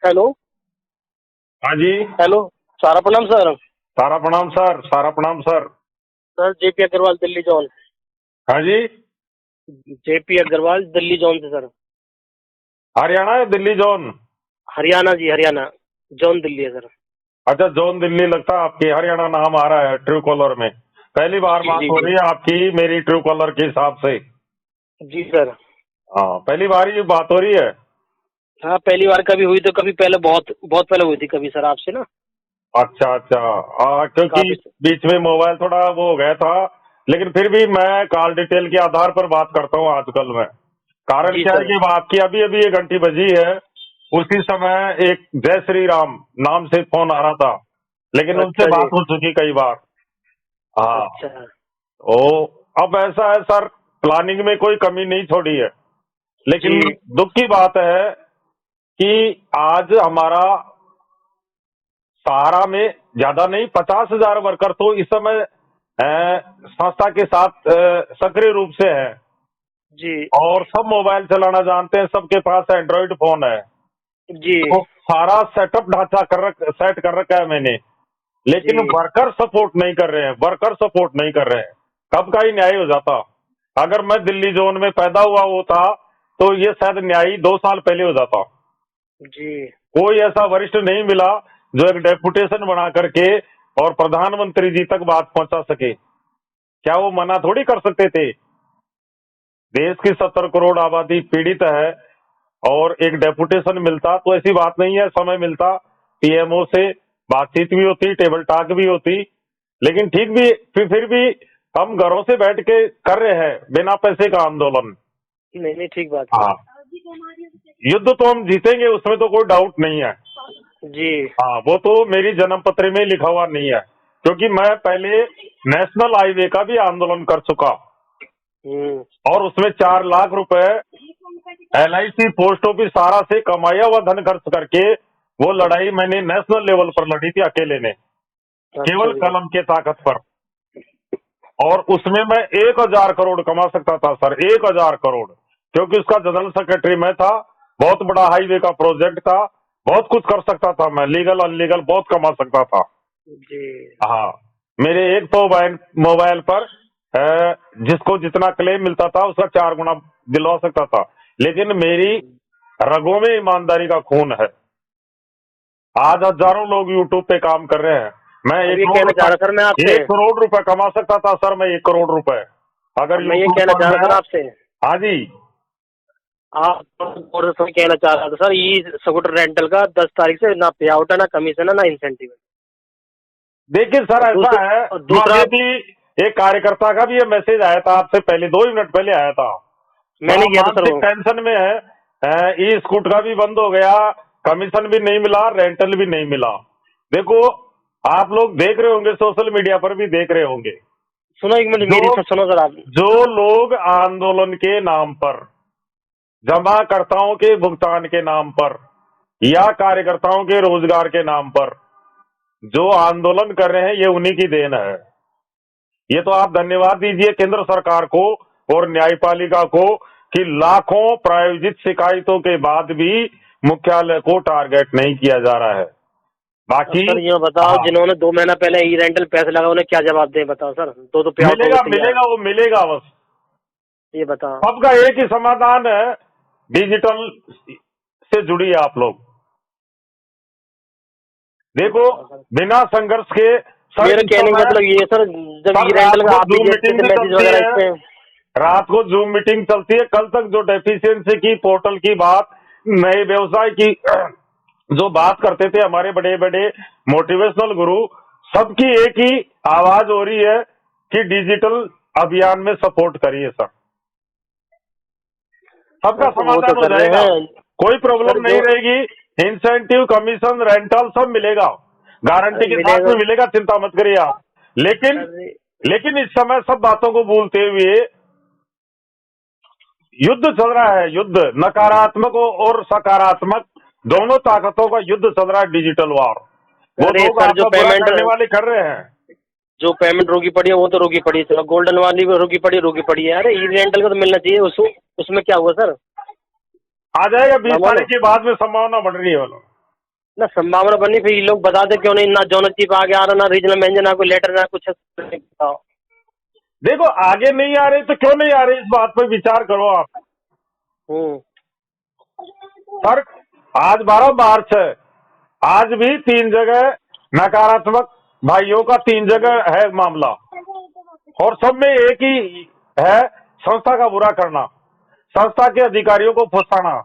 Hello. हाँ जी। Hello. सारा प्रणाम सर। सारा प्रणाम सर, सारा प्रणाम sir. Sir JP Agarwal Delhi zone. हाँ जी। जेपी अग्रवाल दिल्ली जोन से सर। हरियाणा या दिल्ली जोन? हरियाणा जी, हरियाणा। जोन दिल्ली है सर। अच्छा, जोन दिल्ली लगता है आपकी। हरियाणा नाम आ रहा है ट्रू कॉलर में। पहली बार जी बात जी हो जी। रही है आपकी मेरी ट्रू कॉलर के हिसाब से। जी सर। हाँ, पहली बार ही बात हो रही है। हाँ, पहली बार कभी हुई तो कभी पहले बहुत बहुत पहले हुई थी कभी सर आपसे ना। अच्छा अच्छा। क्योंकि काफी। बीच में मोबाइल थोड़ा वो हो गया था, लेकिन फिर भी मैं कॉल डिटेल के आधार पर बात करता हूँ आजकल में। कारण जी क्या है सर। कि आपकी अभी अभी एक घंटी बजी है, उसी समय एक जय श्री राम नाम से फोन आ रहा था, लेकिन उनसे अच्छा जी। बात हो चुकी कई बार। हाँ। अच्छा। ओ, अब ऐसा है सर, प्लानिंग में कोई कमी नहीं छोड़ी है, जी लेकिन दुख की बात है कि आज हमारा सहारा में ज्यादा नहीं 50,000 वर्कर तो इस समय संस्था के साथ सक्रिय रूप से है, जी और सब मोबाइल चलाना जानते हैं, सबके पास एंड्रॉइड फोन है। जी तो सारा सेटअप ढांचा सेट कर रखा है मैंने, जी। लेकिन वर्कर सपोर्ट नहीं कर रहे हैं, वर्कर सपोर्ट नहीं कर रहे हैं। कब का ही न्याय हो जाता। अगर मैं दिल्ली जोन में पैदा हुआ होता तो ये शायद न्याय 2 साल पहले हो जाता। जी कोई ऐसा वरिष्ठ नहीं मिला जो एक डेपुटेशन बना करके और प्रधानमंत्री जी तक बात पहुंचा सके। क्या वो मना थोड़ी कर सकते थे? देश की 70 करोड़ आबादी पीड़ित है, और एक डेपुटेशन मिलता तो ऐसी बात नहीं है, समय मिलता, पीएमओ से बातचीत भी होती, टेबल टॉक भी होती। लेकिन ठीक भी, फिर भी हम घरों से बैठ के कर रहे हैं बिना पैसे का आंदोलन। नहीं नहीं, ठीक बात है। हाँ, युद्ध तो हम जीतेंगे, उसमें तो कोई डाउट नहीं है। जी। हाँ, वो तो मेरी जन्म पत्र में लिखा हुआ नहीं है, क्योंकि मैं पहले नेशनल हाईवे का भी आंदोलन कर चुका, हम्म। और उसमें 4 लाख रुपए LIC पोस्ट ऑफिस सारा से कमाया हुआ धन खर्च करके वो लड़ाई मैंने नेशनल लेवल पर लड़ी थी अकेले ने, अच्छा केवल जी। कलम के ताकत पर। और उसमें मैं 1,000 करोड़ कमा सकता था सर, 1,000 करोड़, क्योंकि उसका जनरल सेक्रेटरी मैं था। बहुत बड़ा हाईवे का प्रोजेक्ट था, बहुत कुछ कर सकता था मैं, लीगल अनलीगल बहुत कमा सकता था। जी हाँ, मेरे एक तो मोबाइल पर जिसको जितना क्लेम मिलता था उसका 4 गुना दिलवा सकता था। लेकिन मेरी रगों में ईमानदारी का खून है। आज हजारों लोग यूट्यूब पे काम कर रहे हैं। मैं अब एक ये करोड़ कहना चाह रुपए रहा सर मैं आपसे। 1 करोड़ रुपए कमा सकता था सर, मैं 1 करोड़ रुपए अब अगर मैं ये यूट्यूब कहना पर चाह रहा मैं। सर आपसे। हाँ जी। आप और सर कहना चाह रहा था सर, ई स्कूटर रेंटल का 10 तारीख से ना पे आउट है, ना कमीशन है, ना इंसेंटिव है। देखिए सर, और ऐसा है, दूसरा मुझे भी एक कार्यकर्ता का भी ये मैसेज आया था, आपसे पहले 2 मिनट पहले आया था। मैंने बड़ा किया था सर मानसिक वो। टेंशन में है, ई स्कूट का भी बंद हो गया, कमीशन भी नहीं मिला, रेंटल भी नहीं मिला। देखो, आप लोग देख रहे होंगे, सोशल मीडिया पर भी देख रहे होंगे, सुनो एक मिनट जो मेरी सर, सुनो सर आप। जो लोग आंदोलन के नाम पर, जमाकर्ताओं के भुगतान के नाम पर, या कार्यकर्ताओं के रोजगार के नाम पर जो आंदोलन कर रहे हैं, ये उन्हीं की देन है। ये तो आप धन्यवाद दीजिए केंद्र सरकार को और न्यायपालिका को कि लाखों प्रायोजित शिकायतों के बाद भी मुख्यालय को टारगेट नहीं किया जा रहा है। अब बाकी सर ये बताओ, हाँ, जिन्होंने 2 महीना पहले ई रेंटल पैसे लगा उन्हें क्या जवाब दें, बताओ सर। दो पे आउट हो गए मिलेगा तैयार। मिलेगा, वो मिलेगा बस। ये बताओ। सबका एक ही समाधान है, डिजिटल से जुड़िए आप लोग। ये देखो, बताओ सर। बिना संघर्ष के सर मेरे इस कहने का समय, मतलब ये है सर, जब ई सर रात रेंटल का को आप भी जूम देखते मीटिंग थे भी मैसेज चलती वगैरह है, इस पे। रात को जूम मीटिंग चलती है। कल तक जो डेफिशिएंसी की पोर्टल की बात, नए व्यवसाय की जो बात करते थे हमारे बड़े बड़े मोटिवेशनल गुरु, सबकी एक ही आवाज हो रही है कि डिजिटल अभियान में सपोर्ट करिए सर, सबका सर तो वो तो समाधान हो कर रहे जाएगा, हैं कोई सर प्रॉब्लम जो। नहीं रहेगी। इंसेंटिव, कमीशन, रेंटल सब मिलेगा, अरे गारंटी के साथ मिलेगा। में मिलेगा, चिंता मत करिए आप। लेकिन अरे लेकिन इस समय सब बातों को भूलते हुए युद्ध चल रहा है, युद्ध नकारात्मक और सकारात्मक दोनों ताकतों का युद्ध चल रहा है, डिजिटल वॉर। वो अरे लोग सर, आपका बुरा करने वाले कर रहे हैं। जो पेमेंट रोकी पड़ी है वो तो रोकी पड़ी है, चलो गोल्डन वाली भी रोकी पड़ी है। अरे ई रेंटल का तो मिलना चाहिए उसमें क्या हुआ सर। आ जाएगा 20 ना बोलो। तारीख के बाद में, संभावना बढ़ रही है बोलो। ना संभावना बनी, फिर ये लोग बता दे क्यों नहीं, ना जोनल चीफ आगे आ रहा, ना रीजनल मैनेजर, ना कोई लेटर, ना कुछ बताओ। देखो आगे नहीं आ रहे तो क्यों नहीं आ रहे, इस बात पर विचार करो आप। हम्म। सर आज 12 मार्च है, आज भी 3 जगह नकारात्मक भाइयों का 3 जगह है मामला, और सब में एक ही है, संस्था का बुरा करना, संस्था के अधिकारियों को फंसाना।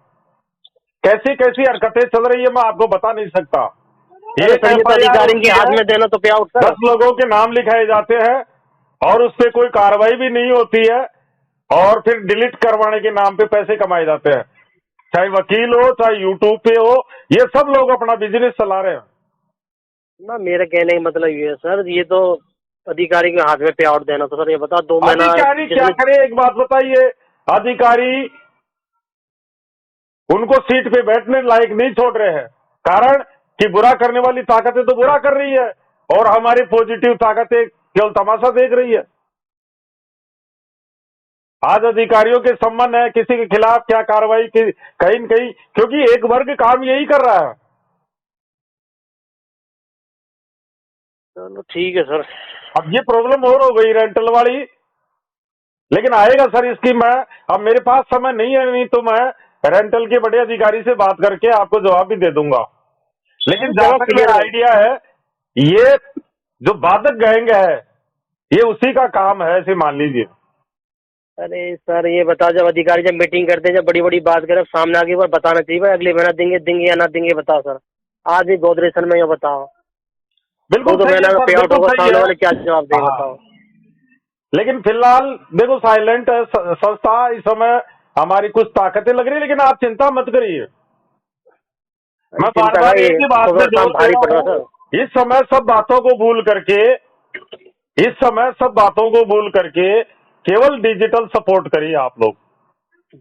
कैसी कैसी हरकतें चल रही है मैं आपको बता नहीं सकता। अरे एक सर ये तो FIR अधिकारी होती के हाथ है, में देना तो पे आउट सर। 10 लोगों के नाम लिखाए जाते हैं और उस पर कोई कार्रवाई भी नहीं होती है, और फिर डिलीट करवाने के नाम पे पैसे कमाए जाते हैं। चाहे वकील हो, चाहे यूट्यूब पे हो, ये सब लोग अपना बिजनेस चला रहे हैं। ना मेरा कहने का मतलब ये है सर, ये तो अधिकारी के हाथ में पे आउट देना, तो सर ये बता 2 महीना अधिकारी क्या जिसमें। करे, एक बात बताइए, अधिकारी उनको सीट पे बैठने लायक नहीं छोड़ रहे हैं, कारण कि बुरा करने वाली ताकतें तो बुरा कर रही है और हमारी पॉजिटिव ताकतें केवल तमाशा देख रही है। आज अधिकारियों के संबंध है, किसी के खिलाफ क्या कार्रवाई की, कहीं न कहीं, क्योंकि एक वर्ग काम यही कर रहा है। चलो ठीक है सर। अब ये प्रॉब्लम और हो गई रेंटल वाली, लेकिन आएगा सर इसकी, मैं अब मेरे पास समय नहीं है, नहीं तो मैं रेंटल के बड़े अधिकारी से बात करके आपको जवाब भी दे दूंगा। लेकिन जहां जगह तक क्लियर मेरा है। आइडिया है, ये जो बाधक गैंग है, ये उसी का काम है, ऐसे मान लीजिए। अरे सर ये बता, जब अधिकारी जब मीटिंग करते हैं, जब बड़ी बड़ी बात करें, सामने आगे बार बताना चाहिए भाई, अगले महीना देंगे देंगे या ना देंगे, बताओ सर। आज भी गोदरेशन में ये बताओ, बिल्कुल दो सही है महीना का सर, पे आउट बिल्कुल होगा, सही सामने है। वाले क्या जवाब देंगे हाँ, बताओ। लेकिन फिलहाल देखो साइलेंट है संस्था इस समय, हमारी कुछ ताकतें लग रही है, लेकिन आप चिंता मत करिए। अरे मैं बार चिंता का बार ये एक ही बात पे सुबह शाम जोर दे भारी पड़ रहा रहा हूँ, सर। इस समय सब बातों को भूल करके, इस समय सब बातों को भूल करके केवल डिजिटल सपोर्ट करिए आप लोग।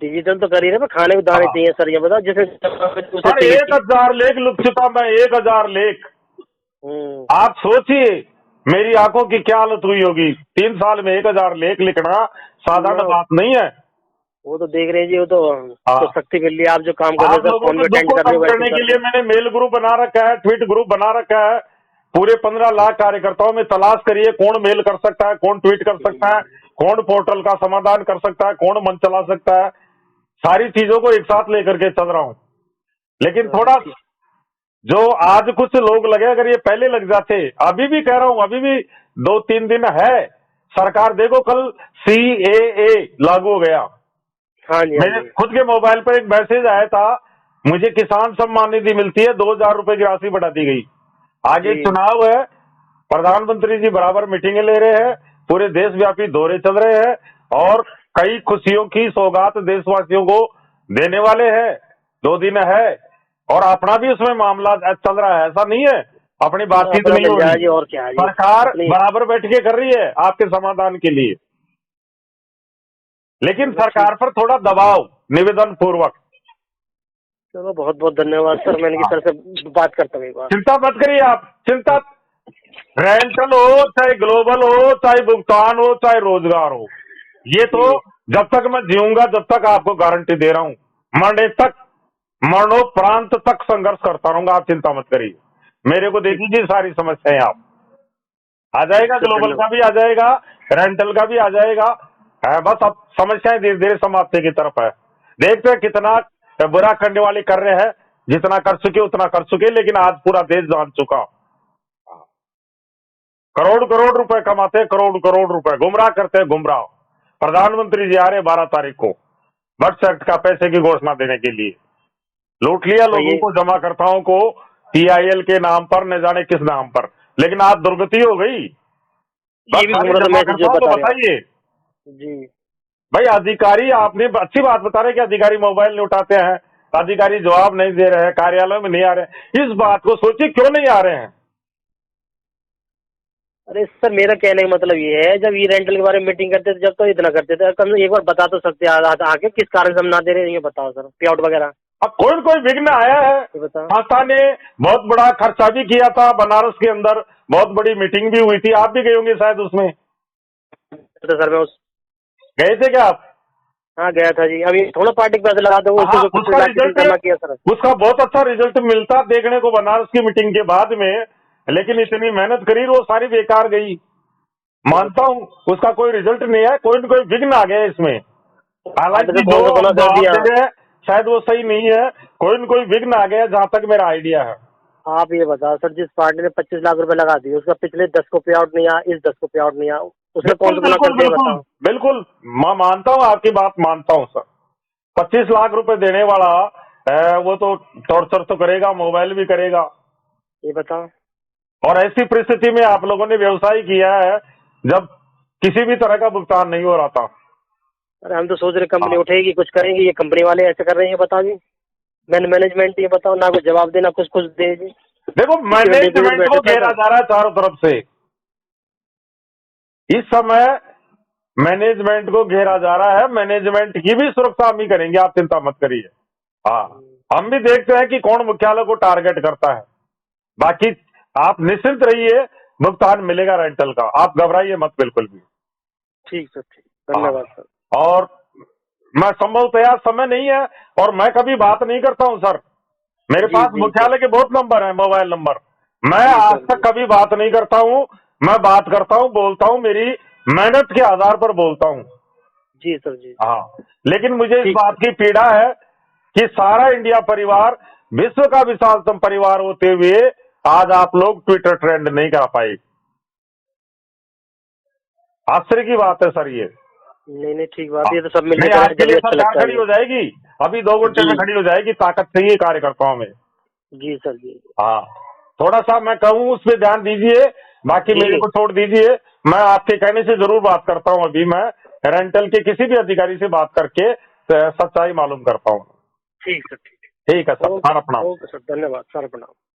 डिजिटल तो कर ही रहे, पर खाने को दाने हाँ चाहिए सर, ये बताओ जिसे उसे सर, चाहिए 1000 लेख लिख चुका मैं, 1000 लेख। हम्म। आप सोचिए मेरी आंखों की क्या हालत हुई होगी। 3 साल में 1000 लेख लिखना साधारण ना बात नहीं है। वो तो देख रहे हैं जी, वो तो हाँ, शक्ति मिल रही है, आप जो काम कर रहे आप हो सर, लोगों फोन के पे दुख टेंड को कर रहे कम हो वैसे करने ही के कर लिए दो। मैंने मेल ग्रुप बना रखा है, ट्वीट ग्रुप बना रखा है। पूरे 15 लाख कार्यकर्ताओं में तलाश करिए कौन मेल कर सकता है, कौन ट्वीट कर सकता है, कौन पोर्टल का समाधान कर सकता है, कौन मंच चला सकता है। सारी चीजों को एक साथ लेकर के चल रहा हूं। लेकिन चलो थोड़ा ठीक। जो आज कुछ लोग लगे, अगर ये पहले लग जाते, अभी भी कह रहा हूं, अभी भी 2-3 दिन है, सरकार देखो कल CAA लागू हो गया। हाँ जी हाँ मेरे जी। खुद के मोबाइल पर एक मैसेज आया था, मुझे किसान सम्मान निधि मिलती है, 2000 रुपए की राशि बढ़ा दी गई। आगे जी चुनाव है, प्रधानमंत्री जी बराबर मीटिंगें ले रहे हैं, पूरे देशव्यापी दौरे चल रहे हैं, और कई खुशियों की सौगात देशवासियों को देने वाले हैं। 2 दिन है, और अपना भी उसमें मामला चल रहा है, ऐसा नहीं है अपनी बातचीत अपना नहीं मिल हो जाए रही। जी, और क्या है जी सरकार अपनी। बराबर बैठ के कर रही है आपके समाधान के लिए, लेकिन चलो ठीक। सरकार पर थोड़ा दबाव निवेदन पूर्वक। चलो बहुत बहुत धन्यवाद सर, मैंने कि सर से बात करता हूँ एक बार। चिंता मत करिए आप, चिंता रेंटल हो, चाहे ग्लोबल हो, चाहे भुगतान हो, चाहे रोजगार हो, ये तो जी जब तक मैं जीऊंगा जब तक आपको गारंटी दे रहा हूं, मरने तक, मरणोपरांत तक संघर्ष करता रहूंगा। आप चिंता मत करिए, मेरे को दे ठीक। दीजिए सारी समस्याएं, आप आ ठीक जाएगा, सर ग्लोबल धन्यवाद। का भी आ जाएगा, रेंटल का भी आ जाएगा। बस अब समस्याएं धीरे धीरे समाप्ति की तरफ है। देखते हैं कितना बुरा करने वाले कर रहे हैं, जितना कर चुके उतना कर चुके, लेकिन आज पूरा देश जान चुका। करोड़ करोड़ रुपए कमाते हैं, करोड़ करोड़ रुपए गुमराह करते हैं, गुमराह। प्रधानमंत्री जी आ रहे 12 तारीख को बर्थ एक्ट का पैसे की घोषणा देने के लिए। लूट लिया तो लोगों ये को, जमाकर्ताओं को, PIL के नाम पर, न जाने किस नाम पर, लेकिन आज दुर्गति हो गई। बस ये भी घूम खाली रहा था मैसेज जो जमाकर्ताओं को बता रहे हो आप। बताइए जी। भाई, अधिकारी, आपने अच्छी बात बता रहे कि अधिकारी मोबाइल नहीं उठाते हैं, अधिकारी जवाब नहीं दे रहे हैं, कार्यालय में नहीं आ रहे हैं, इस बात को सोचिए क्यों नहीं आ रहे हैं। अरे सर मेरा कहने का मतलब ये है, जब ये रेंटल के बारे में मीटिंग करते थे जब तो इतना करते थे, कम से एक बार बता तो सकते आके किस कारण से हम ना दे रहे हैं, ये बताओ सर, पे आउट वगैरह अब कोई कोई विघ्न आया है। ये बताओ। संस्था ने बहुत बड़ा खर्चा भी किया था, बनारस के अंदर बहुत बड़ी मीटिंग भी हुई थी, आप भी गए होंगे शायद उसमें, तो सर मैं उस गए थे क्या आप? हाँ गया था जी, अभी थोड़ा पार्टी पे लगा दो, हाँ, उसको उसका रिजल्ट जमा किया सर। उसका बहुत अच्छा रिजल्ट मिलता देखने को बनारस की मीटिंग के बाद में, लेकिन इतनी मेहनत करी वो सारी बेकार गई। मानता हूँ उसका कोई रिजल्ट नहीं है, कोई न कोई विघ्न आ गया इसमें। आपने हालांकि तो जो कौन सा गुनाह कर जवाब दिया। दे रहे हैं शायद वो सही नहीं है, कोई न कोई विघ्न आ गया जहां तक मेरा आइडिया है। आप ये बताओ सर, जिस पार्टी ने 25 लाख रुपए लगा दिए, उसका पिछले 10 को पे आउट नहीं आया, इस 10 को पे आउट नहीं आया, उसने कौन बिल्कुल सा गुनाह बिल्कुल कर दिया बिल्कुल बताओ। बिल्कुल, मैं मानता हूँ आपकी बात, मानता हूँ सर। 25 लाख रुपए देने वाला वो तो टॉर्चर तो करेगा, मोबाइल भी करेगा। ये बताओ। और ऐसी परिस्थिति में आप लोगों ने व्यवसाय किया है जब किसी भी तरह का भुगतान नहीं हो रहा था। अरे हम तो सोच रहे कंपनी हाँ। उठेगी, कुछ करेंगे, ये कंपनी वाले ऐसे कर रहे हैं, ये बताओ जी। मैनेजमेंट ये बताओ, ना कुछ जवाब दे ना कुछ दे जी। देखो इसी में डिग्री मैनेजमेंट को बैठे घेरा सर। जा रहा है चारों तरफ से। इस समय मैनेजमेंट को घेरा जा रहा है, मैनेजमेंट की भी सुरक्षा हम ही करेंगे, आप चिंता मत करिए। हाँ, हम भी देखते हैं कि कौन मुख्यालय को टारगेट करता है। बाकी आप निश्चिंत रहिए, भुगतान मिलेगा रेंटल का, आप घबराइए मत बिल्कुल भी। ठीक सर, ठीक, हाँ, धन्यवाद सर। और मैं संभवतः समय नहीं है और मैं कभी बात नहीं करता हूं सर। मेरे जी पास जी सर। मुख्यालय के बहुत नंबर है, मोबाइल नंबर। मैं जी आज सर तक जी। कभी बात नहीं करता हूं। मैं बात करता हूं, बोलता हूं, मेरी मेहनत के आधार पर बोलता हूं। जी सर जी। हाँ, लेकिन मुझे इस ठीक बात सर। की पीड़ा है कि सारा इंडिया परिवार, विश्व का विशालतम परिवार होते हुए आज आप लोग ट्विटर ट्रेंड नहीं कर पाए। आश्चर्य की बात है सर ये। नहीं नहीं, ठीक बात, हाँ, ये तो सब मिलके नहीं, करें आपके जब भी लिए अच्छा सरकार लगता है खड़ी ये। हो जाएगी, अभी 2 घंटे में जी खड़ी हो जाएगी, ताकत से ही कार्यकर्ताओं में। जी सर जी। हाँ, थोड़ा सा मैं कहूँ उस पर ध्यान दीजिए, बाकी मेरे जी को छोड़ दीजिए। मैं आपके कहने से जरूर बात करता हूँ, अभी मैं रेंटल के किसी भी अधिकारी से बात करके सच्चाई मालूम करता हूँ। ठीक सर, ठीक। ठीक है सर, ओके। खाना अपना। ओके सर, धन्यवाद सर, प्रणाम।